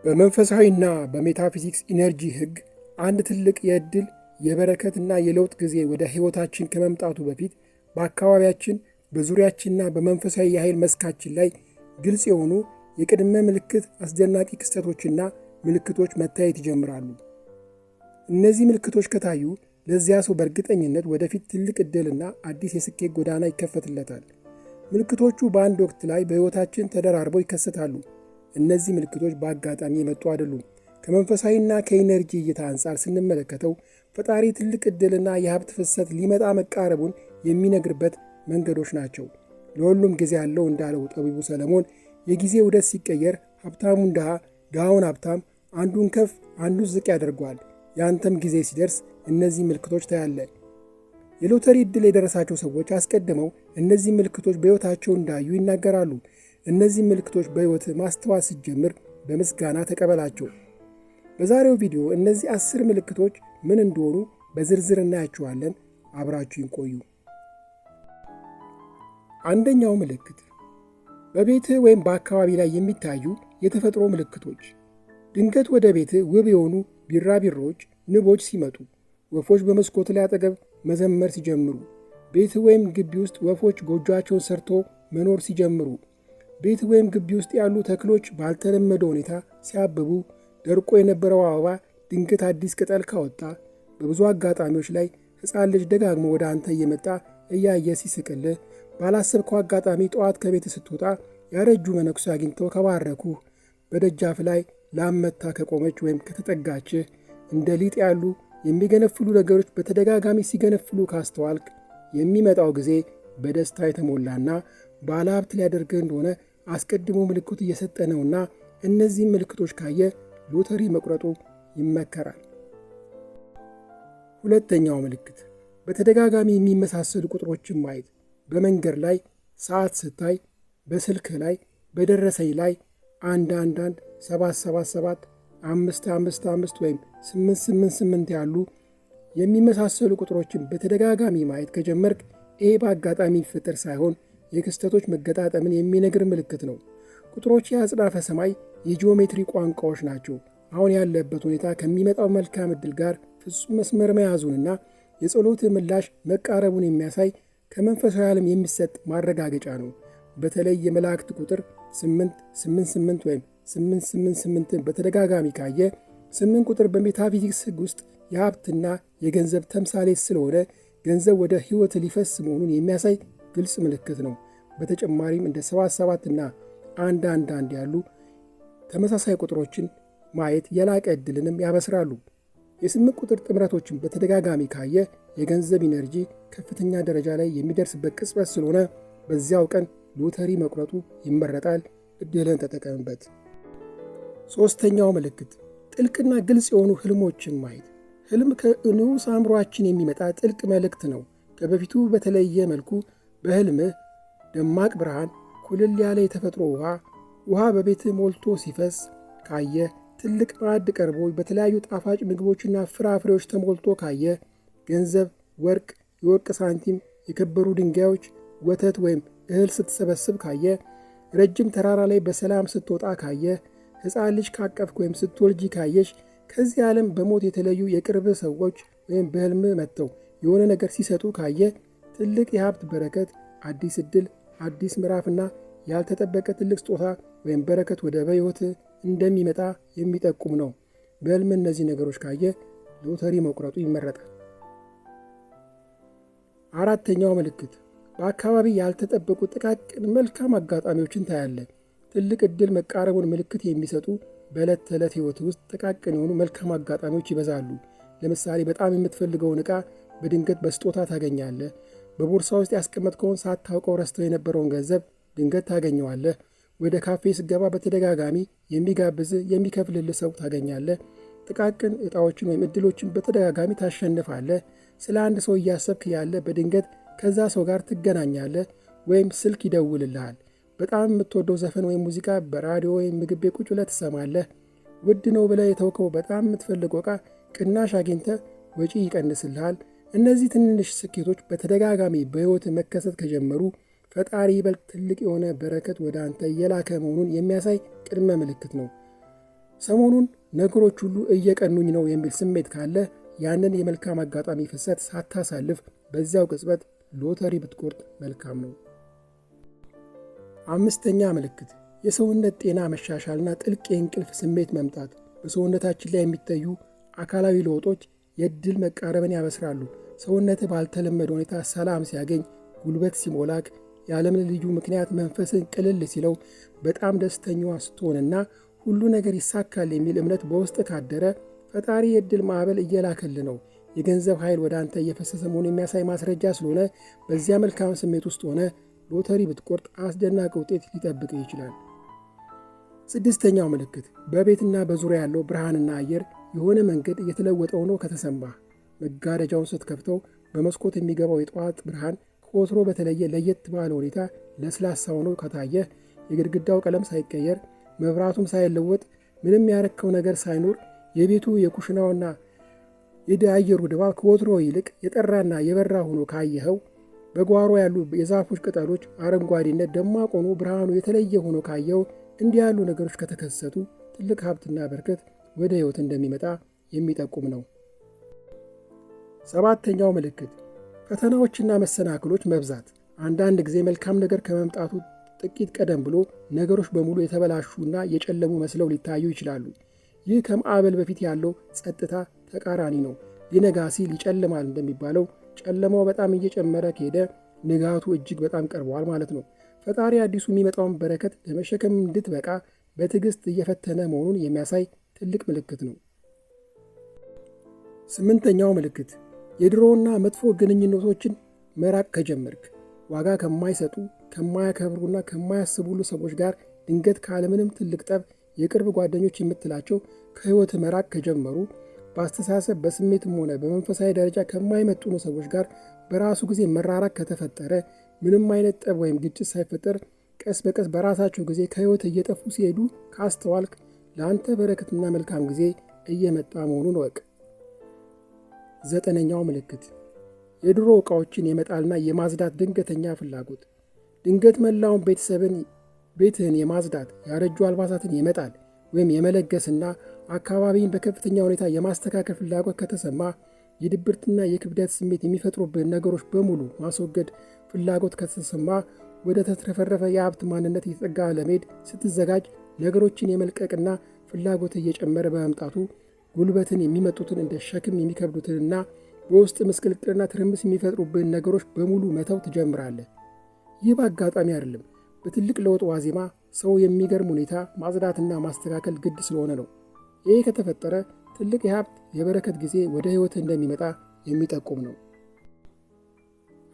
በመንፈሳዊና በሜታፊዚክስ ኢነርጂ ሕግ አንድ ትልቅ የዕድል የበረከትና የለውጥ ጊዜ ወደ ሕይወታችን ከመምጣቱ በፊት በአካባቢያችን በዙሪያችንና በመንፈሳዊ የኃይል መስካችን ላይ ግልጽ የሆኑ የቅድመ ምልክት አስደናቂ ክስተቶችና ምልክቶች መታየት ይጀምራሉ። እነዚህ ምልክቶች ከታዩ ለዚያ ሰው በእርግጠኝነት ወደፊት ትልቅ ዕድልና አዲስ የስኬት ጎዳና ይከፈትለታል። ምልክቶቹ በአንድ ወቅት ላይ በሕይወታችን ተደራርበው ይከሰታሉ። እነዚህ ምልክቶች በአጋጣሚ የመጡ አይደሉም። ከመንፈሳዊና ከኢነርጂ እይታ አንጻር ስንመለከተው ፈጣሪ ትልቅ ዕድልና የሀብት ፍሰት ሊመጣ መቃረቡን የሚነግርበት መንገዶች ናቸው። ለሁሉም ጊዜ ያለው እንዳለው ጠቢቡ ሰለሞን የጊዜ ውደት ሲቀየር ሀብታሙን ድሃ፣ ድሃውን ሀብታም፣ አንዱን ከፍ አንዱን ዝቅ ያደርገዋል። የአንተም ጊዜ ሲደርስ እነዚህ ምልክቶች ታያለ። የሎተሪ ዕድል የደረሳቸው ሰዎች አስቀድመው እነዚህ ምልክቶች በሕይወታቸው እንዳዩ ይናገራሉ። እነዚህ ምልክቶች በሕይወት ማስተዋል ስትጀምር በምስጋና ተቀበላቸው። በዛሬው ቪዲዮ እነዚህ 10 ምልክቶች ምን እንደሆኑ በዝርዝር እናያቸዋለን። አብራችሁን ቆዩ። አንደኛው ምልክት በቤትህ ወይም በአካባቢ ላይ የሚታዩ የተፈጥሮ ምልክቶች። ድንገት ወደ ቤትህ ውብ የሆኑ ቢራቢሮዎች፣ ንቦች ሲመጡ፣ ወፎች በመስኮት ላይ አጠገብ መዘመር ሲጀምሩ፣ ቤትህ ወይም ግቢ ውስጥ ወፎች ጎጆአቸውን ሰርቶ መኖር ሲጀምሩ፣ ቤት ወይም ግቢ ውስጥ ያሉ ተክሎች ባልተለመደ ሁኔታ ሲያብቡ፣ ደርቆ የነበረው አበባ ድንገት አዲስ ቅጠል ካወጣ፣ በብዙ አጋጣሚዎች ላይ ሕፃን ልጅ ደጋግሞ ወደ አንተ እየመጣ እያየ ሲስቅልህ፣ ባላሰብከው አጋጣሚ ጠዋት ከቤት ስትወጣ ያረጁ መነኩሴ አግኝተው ከባረኩህ፣ በደጃፍ ላይ ላም መታ ከቆመች ወይም ከተጠጋችህ፣ እንደ ሊጥ ያሉ የሚገነፍሉ ነገሮች በተደጋጋሚ ሲገነፍሉ ካስተዋልክ፣ የሚመጣው ጊዜ በደስታ የተሞላና ባለሀብት ሊያደርግህ እንደሆነ አስቀድሞ ምልክቱ እየሰጠ ነውና እነዚህም ምልክቶች ካየ ሎተሪ መቁረጡ ይመከራል። ሁለተኛው ምልክት በተደጋጋሚ የሚመሳሰሉ ቁጥሮችን ማየት። በመንገድ ላይ ሰዓት ስታይ፣ በስልክህ ላይ፣ በደረሰኝ ላይ 111፣ 777፣ 555 ወይም 888 ያሉ የሚመሳሰሉ ቁጥሮችን በተደጋጋሚ ማየት ከጀመርክ ይሄ በአጋጣሚ የሚፈጠር ሳይሆን የክስተቶች መገጣጠምን የሚነግር ምልክት ነው። ቁጥሮች የአጽናፈ ሰማይ የጂኦሜትሪ ቋንቋዎች ናቸው። አሁን ያለበት ሁኔታ ከሚመጣው መልካም ዕድል ጋር ፍጹም መስመር መያዙንና የጸሎት ምላሽ መቃረቡን የሚያሳይ ከመንፈሳዊ ዓለም የሚሰጥ ማረጋገጫ ነው። በተለይ የመላእክት ቁጥር 888 ወይም 888ን በተደጋጋሚ ካየ 8 ቁጥር በሜታፊዚክስ ሕግ ውስጥ የሀብትና የገንዘብ ተምሳሌት ስለሆነ ገንዘብ ወደ ሕይወት ሊፈስ መሆኑን የሚያሳይ ግልጽ ምልክት ነው። በተጨማሪም እንደ 77 እና 111 ያሉ ተመሳሳይ ቁጥሮችን ማየት የላቀ ዕድልንም ያበስራሉ። የ8 ቁጥር ጥምረቶችን በተደጋጋሚ ካየ የገንዘብ ኢነርጂ ከፍተኛ ደረጃ ላይ የሚደርስበት ቅጽበት ስለሆነ በዚያው ቀን ሎተሪ መቁረጡ ይመረጣል። ዕድልን ተጠቀምበት። ሦስተኛው ምልክት ጥልቅና ግልጽ የሆኑ ህልሞችን ማየት። ህልም ከንዑስ አእምሮአችን የሚመጣ ጥልቅ መልእክት ነው። ከበፊቱ በተለየ መልኩ በህልምህ ደማቅ ብርሃን፣ ኩልል ያለ የተፈጥሮ ውሃ በቤትህ ሞልቶ ሲፈስ ካየ፣ ትልቅ ማዕድ ቀርቦ በተለያዩ ጣፋጭ ምግቦችና ፍራፍሬዎች ተሞልቶ ካየ፣ ገንዘብ፣ ወርቅ፣ የወርቅ ሳንቲም፣ የከበሩ ድንጋዮች፣ ወተት ወይም እህል ስትሰበስብ ካየ፣ ረጅም ተራራ ላይ በሰላም ስትወጣ ካየ፣ ሕፃን ልጅ ካቀፍክ ወይም ስትወልጂ ካየሽ፣ ከዚህ ዓለም በሞት የተለዩ የቅርብ ሰዎች ወይም በህልምህ መጥተው የሆነ ነገር ሲሰጡ ካየ፣ ትልቅ የሀብት በረከት፣ አዲስ ዕድል፣ አዲስ ምዕራፍና ያልተጠበቀ ትልቅ ስጦታ ወይም በረከት ወደ በሕይወት እንደሚመጣ የሚጠቁም ነው። በሕልም እነዚህ ነገሮች ካየ ሎተሪ መቁረጡ ይመረጣል። አራተኛው ምልክት በአካባቢ ያልተጠበቁ ጥቃቅን መልካም አጋጣሚዎችን ታያለ። ትልቅ ዕድል መቃረቡን ምልክት የሚሰጡ በዕለት ተዕለት ሕይወት ውስጥ ጥቃቅን የሆኑ መልካም አጋጣሚዎች ይበዛሉ። ለምሳሌ በጣም የምትፈልገውን ዕቃ በድንገት በስጦታ ታገኛለህ። በቦርሳ ውስጥ ያስቀመጥከውን ሳታውቀው ረስተው የነበረውን ገንዘብ ድንገት ታገኘዋለህ። ወደ ካፌ ስገባ በተደጋጋሚ የሚጋብዝህ የሚከፍልልህ ሰው ታገኛለህ። ጥቃቅን ዕጣዎችን ወይም ዕድሎችን በተደጋጋሚ ታሸንፋለህ። ስለ አንድ ሰው እያሰብክ ያለ በድንገት ከዛ ሰው ጋር ትገናኛለህ ወይም ስልክ ይደውልልሃል። በጣም የምትወደው ዘፈን ወይም ሙዚቃ በራዲዮ ወይም ምግብ ቤት ቁጭ ብለህ ትሰማለህ። ውድ ነው ብለህ የተውከው በጣም የምትፈልገው ዕቃ ቅናሽ አግኝተህ ወጪ ይቀንስልሃል። እነዚህ ትንንሽ ስኬቶች በተደጋጋሚ በሕይወት መከሰት ከጀመሩ ፈጣሪ ይበልጥ ትልቅ የሆነ በረከት ወደ አንተ እየላከ መሆኑን የሚያሳይ ቅድመ ምልክት ነው። ሰሞኑን ነገሮች ሁሉ እየቀኑኝ ነው የሚል ስሜት ካለ ያንን የመልካም አጋጣሚ ፍሰት ሳታሳልፍ በዚያው ቅጽበት ሎተሪ ብትቆርጥ መልካም ነው። አምስተኛ ምልክት የሰውነት ጤና መሻሻልና ጥልቅ የእንቅልፍ ስሜት መምጣት። በሰውነታችን ላይ የሚታዩ አካላዊ ለውጦች የዕድል መቃረብን ያበስራሉ። ሰውነትህ ባልተለመደ ሁኔታ ሰላም ሲያገኝ፣ ጉልበት ሲሞላክ፣ ያለምን ልዩ ምክንያት መንፈስን ቅልል ሲለው፣ በጣም ደስተኛዋ ስትሆንና ሁሉ ነገር ይሳካል የሚል እምነት በውስጥ ካደረ ፈጣሪ የዕድል ማዕበል እየላከል ነው። የገንዘብ ኃይል ወደ አንተ እየፈሰሰ መሆኑን የሚያሳይ ማስረጃ ስለሆነ በዚያ መልካም ስሜት ውስጥ ሆነ ሎተሪ ብትቆርጥ አስደናቂ ውጤት ሊጠብቅ ይችላል። ስድስተኛው ምልክት በቤትና በዙሪያ ያለው ብርሃንና አየር የሆነ መንገድ እየተለወጠ ሆኖ ከተሰማ። መጋረጃውን ስትከፍተው በመስኮት የሚገባው የጠዋት ብርሃን ከወትሮ በተለየ ለየት ባለ ሁኔታ ለስላሳ ሆኖ ከታየህ፣ የግድግዳው ቀለም ሳይቀየር መብራቱም ሳይለወጥ ምንም ያረከው ነገር ሳይኖር የቤቱ የኩሽናውና የአየሩ ድባብ ከወትሮ ይልቅ የጠራና የበራ ሆኖ ካየኸው፣ በጓሮ ያሉ የዛፎች ቅጠሎች አረንጓዴነት ደማቅ ሆኖ ብርሃኑ የተለየ ሆኖ ካየው፣ እንዲህ ያሉ ነገሮች ከተከሰቱ ትልቅ ሀብትና በረከት ወደ ሕይወት እንደሚመጣ የሚጠቁም ነው። ሰባተኛው ምልክት ፈተናዎችና መሰናክሎች መብዛት። አንዳንድ ጊዜ መልካም ነገር ከመምጣቱ ጥቂት ቀደም ብሎ ነገሮች በሙሉ የተበላሹና የጨለሙ መስለው ሊታዩ ይችላሉ። ይህ ከማዕበል በፊት ያለው ጸጥታ ተቃራኒ ነው። ሊነጋ ሲል ይጨልማል እንደሚባለው ጨለማው በጣም እየጨመረ ከሄደ ንጋቱ እጅግ በጣም ቀርቧል ማለት ነው። ፈጣሪ አዲሱ የሚመጣውን በረከት ለመሸከም እንድትበቃ በትዕግስት እየፈተነ መሆኑን የሚያሳይ ትልቅ ምልክት ነው። ስምንተኛው ምልክት የድሮውና መጥፎ ግንኙነቶችን መራቅ ከጀመርክ። ዋጋ ከማይሰጡ ከማያከብሩና ከማያስቡሉ ሰዎች ጋር ድንገት ካለምንም ትልቅ ጠብ የቅርብ ጓደኞች የምትላቸው ከሕይወት መራቅ ከጀመሩ፣ በአስተሳሰብ በስሜትም ሆነ በመንፈሳዊ ደረጃ ከማይመጡኑ ሰዎች ጋር በራሱ ጊዜ መራራቅ ከተፈጠረ፣ ምንም አይነት ጠብ ወይም ግጭት ሳይፈጠር ቀስ በቀስ በራሳቸው ጊዜ ከሕይወት እየጠፉ ሲሄዱ ካስተዋልክ ለአንተ በረከትና መልካም ጊዜ እየመጣ መሆኑን እወቅ። ዘጠነኛው ምልክት የድሮ ዕቃዎችን የመጣልና የማጽዳት ድንገተኛ ፍላጎት። ድንገት መላውን ቤትህን የማጽዳት፣ ያረጁ አልባሳትን የመጣል ወይም የመለገስና አካባቢን በከፍተኛ ሁኔታ የማስተካከል ፍላጎት ከተሰማ፣ የድብርትና የክብደት ስሜት የሚፈጥሩብህን ነገሮች በሙሉ ማስወገድ ፍላጎት ከተሰማ፣ ወደ ተትረፈረፈ የሀብት ማንነት እየተጠጋ ለመሄድ ስትዘጋጅ ነገሮችን የመልቀቅና ፍላጎት እየጨመረ በመምጣቱ ጉልበትን የሚመጡትን እንደ ሸክም የሚከብዱትንና በውስጥ ምስቅልቅልና ትርምስ የሚፈጥሩብህን ነገሮች በሙሉ መተው ትጀምራለህ። ይህ በአጋጣሚ አይደለም። በትልቅ ለውጥ ዋዜማ ሰው የሚገርም ሁኔታ ማጽዳትና ማስተካከል ግድ ስለሆነ ነው። ይህ ከተፈጠረ ትልቅ የሀብት የበረከት ጊዜ ወደ ሕይወት እንደሚመጣ የሚጠቁም ነው።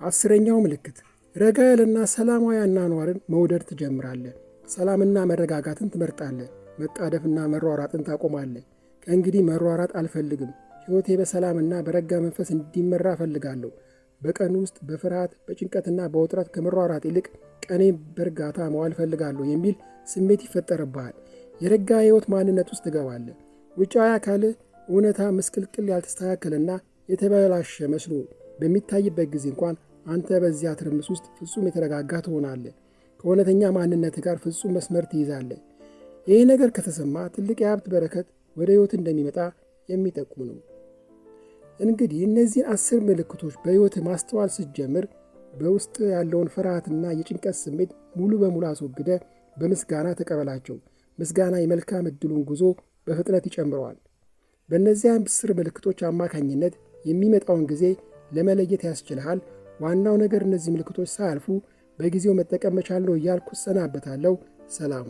አስረኛው ምልክት ረጋ ያለና ሰላማዊ አኗኗርን መውደድ ትጀምራለህ። ሰላምና መረጋጋትን ትመርጣለህ። መጣደፍና መሯራጥን ታቆማለህ። ከእንግዲህ መሯራጥ አልፈልግም፣ ሕይወቴ በሰላምና በረጋ መንፈስ እንዲመራ እፈልጋለሁ። በቀን ውስጥ በፍርሃት በጭንቀትና በውጥረት ከመሯራጥ ይልቅ ቀኔን በእርጋታ መዋል እፈልጋለሁ የሚል ስሜት ይፈጠርብሃል። የረጋ ሕይወት ማንነት ውስጥ ትገባለህ። ውጫዊ አካልህ እውነታ ምስቅልቅል ያልተስተካከለና የተበላሸ መስሎ በሚታይበት ጊዜ እንኳን አንተ በዚያ ትርምስ ውስጥ ፍጹም የተረጋጋ ትሆናለህ። ከእውነተኛ ማንነትህ ጋር ፍጹም መስመር ትይዛለህ። ይህ ነገር ከተሰማ ትልቅ የሀብት በረከት ወደ ሕይወት እንደሚመጣ የሚጠቁም ነው። እንግዲህ እነዚህን 10 ምልክቶች በሕይወት ማስተዋል ስትጀምር በውስጥ ያለውን ፍርሃትና የጭንቀት ስሜት ሙሉ በሙሉ አስወግደ በምስጋና ተቀበላቸው። ምስጋና የመልካም ዕድሉን ጉዞ በፍጥነት ይጨምረዋል። በእነዚህ 10 ምልክቶች አማካኝነት የሚመጣውን ጊዜ ለመለየት ያስችልሃል። ዋናው ነገር እነዚህ ምልክቶች ሳያልፉ በጊዜው መጠቀም መቻል ነው እያልኩ እሰናበታለሁ። ሰላሙ